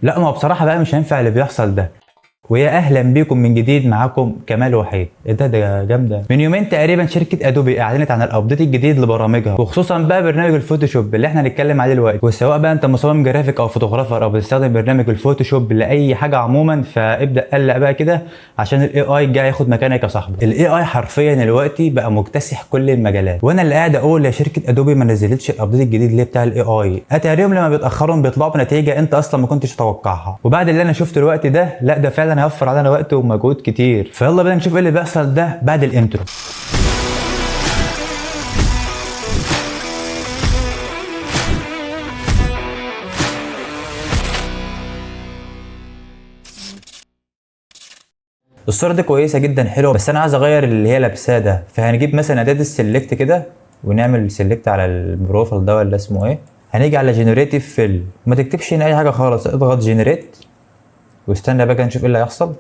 لا ما هو بصراحه بقى مش هينفع اللي بيحصل ده. ويا اهلا بيكم من جديد، معاكم كمال وحيد. ايه ده جامده. من يومين تقريبا شركه ادوبي اعلنت عن الابديت الجديد لبرامجها، وخصوصا بقى برنامج الفوتوشوب اللي احنا هنتكلم عليه دلوقتي. وسواء بقى انت مصمم جرافيك او فوتوغرافر او بتستخدم برنامج الفوتوشوب لاي حاجه عموما، فابدا قلق بقى كده عشان الاي اي جاي ياخد مكانك يا صاحبي. الاي اي حرفيا دلوقتي بقى مكتسح كل المجالات، وانا اللي قاعد اقول يا شركه ادوبي ما نزلتش الابديت الجديد اللي بتاع الاي اي. اتاريهم لما بيتاخروا بيطلعوا بنتيجه انت اصلا ما كنتش تتوقعها. وبعد اللي انا شفته الوقت ده، لا ده فعلا هيوفر علينا وقت ومجهود كتير. فيلا بينا نشوف ايه اللي بيحصل ده بعد الانترو. الصوره دي كويسه جدا حلوه، بس انا عايز اغير اللي هي لابساه ده. فهنجيب مثلا اداه السلكت كده ونعمل سلكت على البروفايل ده ولا اسمه ايه. هنيجي على جنريتيف فيل، ما تكتبش هنا اي حاجه خالص، اضغط جنريت واستنى بقى نشوف ايه اللي هيحصل.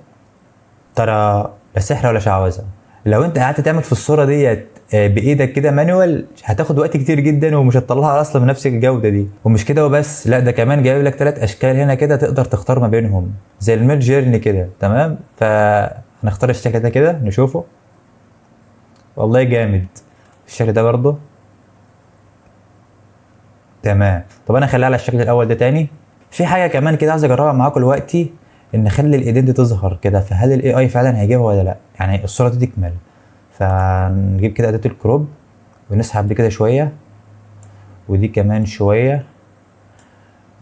ترى لا سحر ولا شعوذه. لو انت قعدت تعمل في الصوره ديت بايدك كده مانوال هتاخد وقت كتير جدا ومش هتطلعها اصلا بنفس الجوده دي. ومش كده وبس، لا ده كمان جايب لك 3 اشكال هنا كده تقدر تختار ما بينهم زي الميد جيرني كده. تمام، فهنختار الشكل ده كده نشوفه. والله جامد. الشكل ده برضه تمام. طب انا خليها على الشكل الاول ده تاني. في حاجه كمان كده عايز اجربها معاكم دلوقتي، ان نخلي الايدين دي تظهر كده. فهل الاي اي فعلا هيجيبها ولا لا؟ يعني الصوره دي تكمل. فنجيب كده اداه الكروب ونسحب دي كده شويه ودي كمان شويه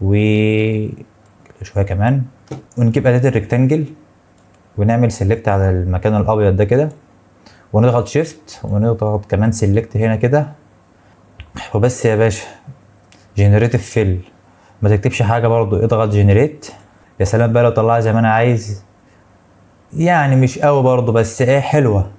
وشويه كمان، ونجيب اداه الريكتانجل ونعمل سيلكت على المكان الابيض ده كده ونضغط شيفت ونضغط كمان سيلكت هنا كده وبس يا باشا. جنريتيف فيل، ما تكتبش حاجه برضو، اضغط جنريت. يا سلام بقى لو طلعها زي ما انا عايز. يعني مش قوي برضو بس ايه حلوه.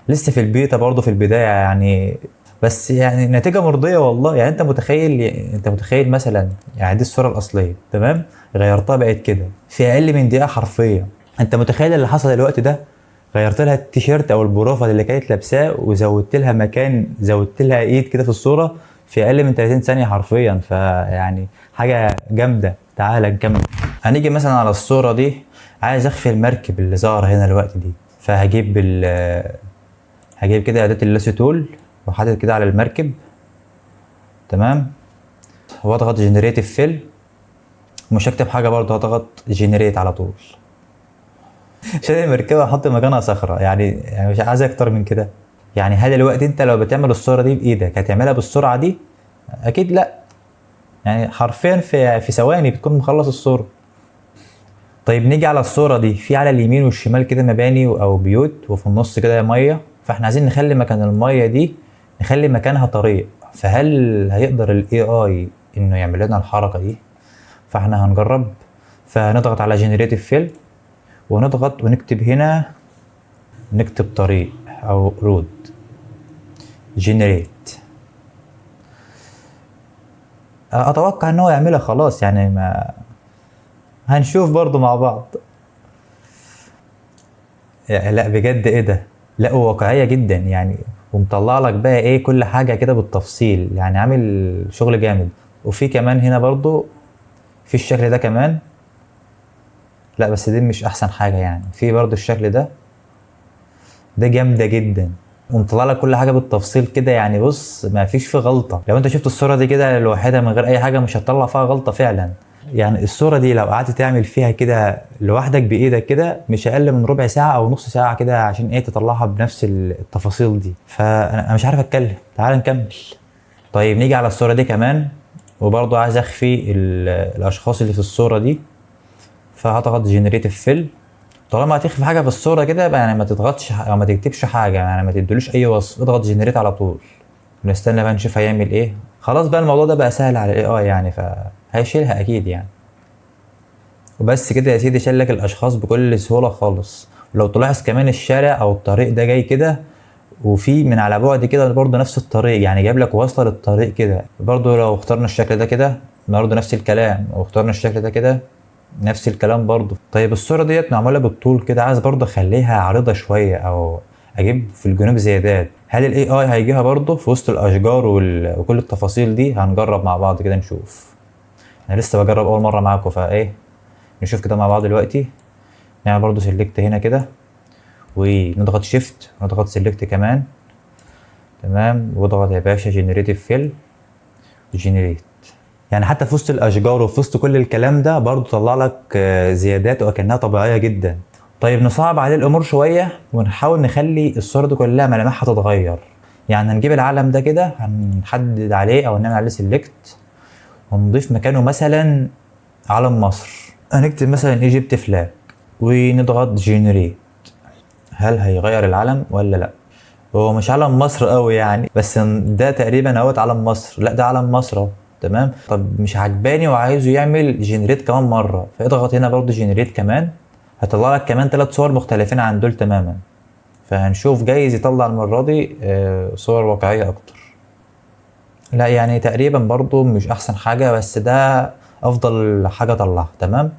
لسه في البيتا برضو في البدايه يعني، بس يعني نتيجه مرضيه والله. يعني انت متخيل مثلا، يعني دي الصوره الاصليه تمام، غيرتها بقت كده في اقل من دقيقه حرفيا. انت متخيل اللي حصل الوقت ده؟ غيرت لها التيشيرت او البروفايل اللي كانت لابساه وزودت لها مكان، زودت لها ايد كده في الصوره في اقل من 30 ثانيه حرفيا. فيعني حاجه جامده. تعال نكمل. هنيجي مثلا على الصوره دي، عايز اخفي المركب اللي ظاهره هنا الوقت دي. هجيب كده اداه اللاسو تول وحاطط كده على المركب. تمام، واضغط جنريتيف فيل. مش هكتب حاجه برضه، هضغط جنريت على طول. شيل المركبه احط مكانها صخره. يعني مش عايز اكتر من كده. يعني هل الوقت انت لو بتعمل الصوره دي بايدك هتعملها بالسرعه دي؟ اكيد لا. يعني حرفيا في ثواني بتكون مخلص الصوره. طيب نيجي على الصوره دي، في على اليمين والشمال كده مباني او بيوت وفي النص كده ميه. فاحنا عايزين نخلي مكان الميه دي، نخلي مكانها طريق. فهل هيقدر الاي اي انه يعمل لنا الحركه دي؟ فاحنا هنجرب. فنضغط على جنريتيف فيل ونضغط ونكتب هنا، نكتب طريق او رود. جنريت. اتوقع ان هو يعملها خلاص يعني، ما هنشوف برضو مع بعض. لا بجد ايه ده، لا واقعيه جدا يعني. ومطلع لك بقى ايه كل حاجه كده بالتفصيل، يعني عامل شغل جامد. وفي كمان هنا برضو في الشكل ده كمان. لا بس دي مش احسن حاجه يعني. في برضو الشكل ده جامده جدا. ومطلع لك كل حاجه بالتفصيل كده. يعني بص ما فيش فيه غلطه. لو انت شفت الصوره دي كده لوحدها من غير اي حاجه مش هتطلع فيها غلطه فعلا. يعني الصوره دي لو قعدت تعمل فيها كده لوحدك بايدك كده مش اقل من ربع ساعه او نص ساعه كده عشان ايه تطلعها بنفس التفاصيل دي. فانا مش عارف اتكلم. تعال نكمل. طيب نيجي على الصوره دي كمان، وبرضه عايز اخفي الاشخاص اللي في الصوره دي. فهضغط جنريتيف فيل. طالما هتخفي حاجه في الصوره كده بقى يعني ما تضغطش او ما تكتبش حاجه، يعني ما تدلوش اي وصف، اضغط جنريت على طول. ونستنى بقى نشوف هيعمل ايه. خلاص بقى الموضوع ده بقى سهل على الاي اي يعني، فهيشيلها اكيد يعني. وبس كده يا سيدي، شال لك الاشخاص بكل سهوله خالص. ولو تلاحظ كمان الشارع او الطريق ده جاي كده، وفي من على بعد كده برضه نفس الطريق، يعني جايب لك واصله للطريق كده. برضه لو اخترنا الشكل ده كده برضه نفس الكلام، واخترنا الشكل ده كده نفس الكلام برضه. طيب الصوره ديت معموله بالطول كده، عايز برضه اخليها عريضه شويه او اجيب في الجنوب زيادات. هل الاي اي هيجيبها برضه في وسط الاشجار وكل التفاصيل دي؟ هنجرب مع بعض كده نشوف. انا لسه بجرب اول مره معاكم فايه، نشوف كده مع بعض دلوقتي. نعمل برضو سيلكت هنا كده ونضغط شيفت ونضغط سيلكت كمان. تمام، واضغط يا باشا جنريتيف فيل جنريت. يعني حتى في وسط الاشجار وفي وسط كل الكلام ده برضو طلع لك زيادات وكأنها طبيعيه جدا. طيب نصعب عليه الامور شويه ونحاول نخلي الصوره دي كلها ملامحها تتغير. يعني هنجيب العلم ده كده هنحدد عليه او نعمل عليه سيلكت ونضيف مكانه مثلا علم مصر. هنكتب مثلا ايجيبت فلاج ونضغط جنريت. هل هيغير العلم ولا لا؟ هو مش علم مصر قوي يعني، بس ده تقريبا اهوت علم مصر. لا ده علم مصر اهو. تمام. طب مش عجباني وعايزه يعمل جنريت كمان مره، فاضغط هنا برضو جنريت كمان. هطلع لك كمان 3 صور مختلفين عن دول تماما. فهنشوف جايز يطلع المره دي صور واقعيه اكتر. لا يعني تقريبا برضو مش احسن حاجه، بس ده افضل حاجه طلعها. تمام.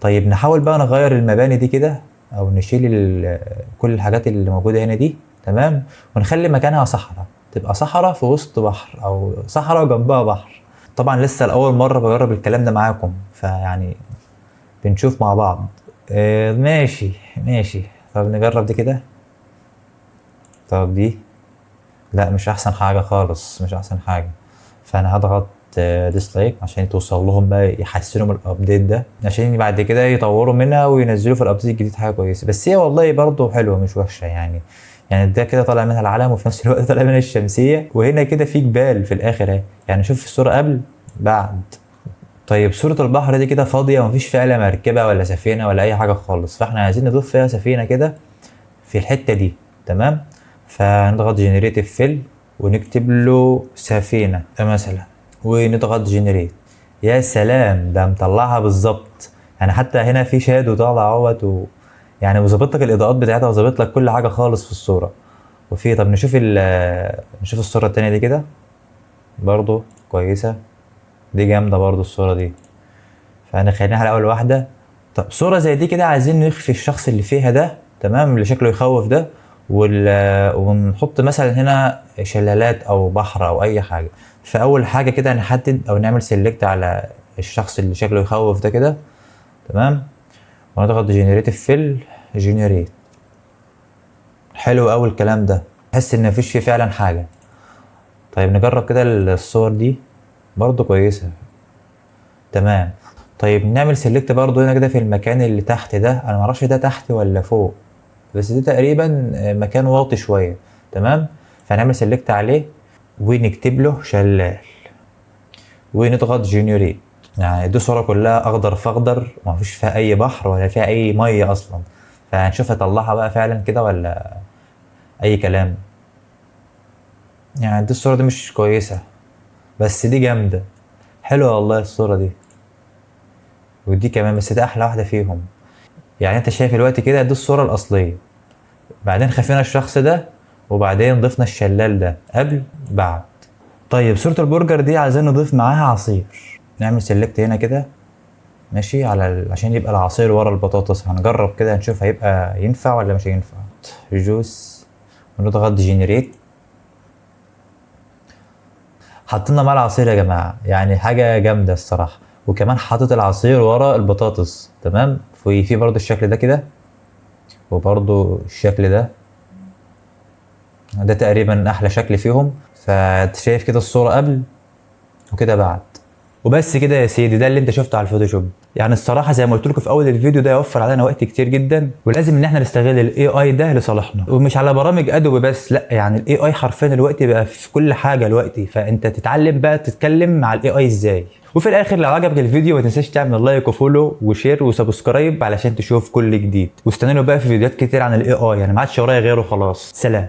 طيب نحاول بقى نغير المباني دي كده او نشيل كل الحاجات اللي موجوده هنا دي. تمام. ونخلي مكانها صحراء، تبقى صحراء في وسط بحر او صحراء جنبها بحر. طبعا لسه لاول مره بجرب الكلام ده معاكم، فيعني بنشوف مع بعض. ماشي ماشي. طب نجرب دي كده. طب دي لا مش احسن حاجه خالص، مش احسن حاجه. فانا هضغط ديسلايك عشان توصل لهم بقى، يحسنوا من الابديت ده عشان بعد كده يطوروا منها وينزلوا في الابديت الجديد حاجه كويسه. بس هي والله برضه حلوه مش وحشه يعني. يعني ده كده طالع منها العلم وفي نفس الوقت طالع منها الشمسيه، وهنا كده في جبال في الاخر اهي. يعني شوف الصوره قبل بعد. طيب صورة البحر دي كده فاضية ومفيش فيها لا مركبة ولا سفينة ولا أي حاجة خالص، فاحنا عايزين نضيف فيها سفينة كده في الحتة دي. تمام. فنضغط جنريتيف فيل ونكتب له سفينة مثلا ونضغط جنريت. يا سلام، ده مطلعها بالظبط. يعني حتى هنا في شادو طالع اهوت يعني وظابط لك الاضاءات بتاعتها وظابط لك كل حاجة خالص في الصورة. وفي طب نشوف نشوف الصورة التانية دي كده برضو كويسة. دي جامدة برضو الصورة دي. فانا خليناها على اول واحدة. طب صورة زي دي كده عايزين نخفي الشخص اللي فيها ده. تمام، اللي شكله يخوف ده. ونحط مثلا هنا شلالات او بحر او اي حاجة. فاول حاجة كده نحدد او نعمل سيلكت على الشخص اللي شكله يخوف ده كده. تمام. ونضغط جنريتيف فيل جنريت. حلو اوي الكلام ده، تحس ان مفيش فيه فعلا حاجة. طيب نجرب كده الصور دي برضو كويسة. تمام. طيب نعمل سيلكت برضو هنا كده في المكان اللي تحت ده. انا معرفش ده تحت ولا فوق، بس ده تقريبا مكان واطي شوية. تمام. فنعمل سيلكت عليه ونكتب له شلال ونضغط جنريت. يعني دي صورة كلها اخضر في اخضر ومفيش فيها اي بحر ولا فيها اي مية اصلا. فهنشوف اطلعها بقى فعلا كده ولا اي كلام. يعني دي الصورة دي مش كويسة، بس دي جامدة. حلوة والله الصورة دي. ودي كمان، بس ده احلى واحدة فيهم. يعني انت شايف الوقت كده دي الصورة الاصلية، بعدين خفينا الشخص ده وبعدين ضفنا الشلال ده قبل بعد. طيب صورة البرجر دي عايزين نضيف معاها عصير. نعمل سيلكت هنا كده ماشي على عشان يبقى العصير ورا البطاطس. هنجرب كده نشوف هيبقى ينفع ولا مش هينفع. جوس ونضغط جنريت. حطينا مع العصير يا جماعة، يعني حاجة جامدة الصراحة. وكمان حاطط العصير ورا البطاطس. تمام. في برضو الشكل ده كده وبرضو الشكل ده. ده تقريبا احلى شكل فيهم. فشايف كده الصورة قبل وكده بعد. وبس كده يا سيدي، ده اللي انت شفته على الفوتوشوب. يعني الصراحه زي ما قلت لكم في اول الفيديو، ده يوفر علينا وقت كتير جدا، ولازم ان احنا نستغل الاي اي ده لصالحنا. ومش على برامج ادوبي بس، لا يعني الاي اي حرفيا دلوقتي بقى في كل حاجه دلوقتي. فانت تتعلم بقى تتكلم مع الاي اي ازاي. وفي الاخر لو عجبك الفيديو ما تنساش تعمل لايك وفولو وشير وسبسكرايب علشان تشوف كل جديد. واستنوني بقى في فيديوهات كتير عن الاي اي، يعني ما عادش ورايا غيره خلاص. سلام.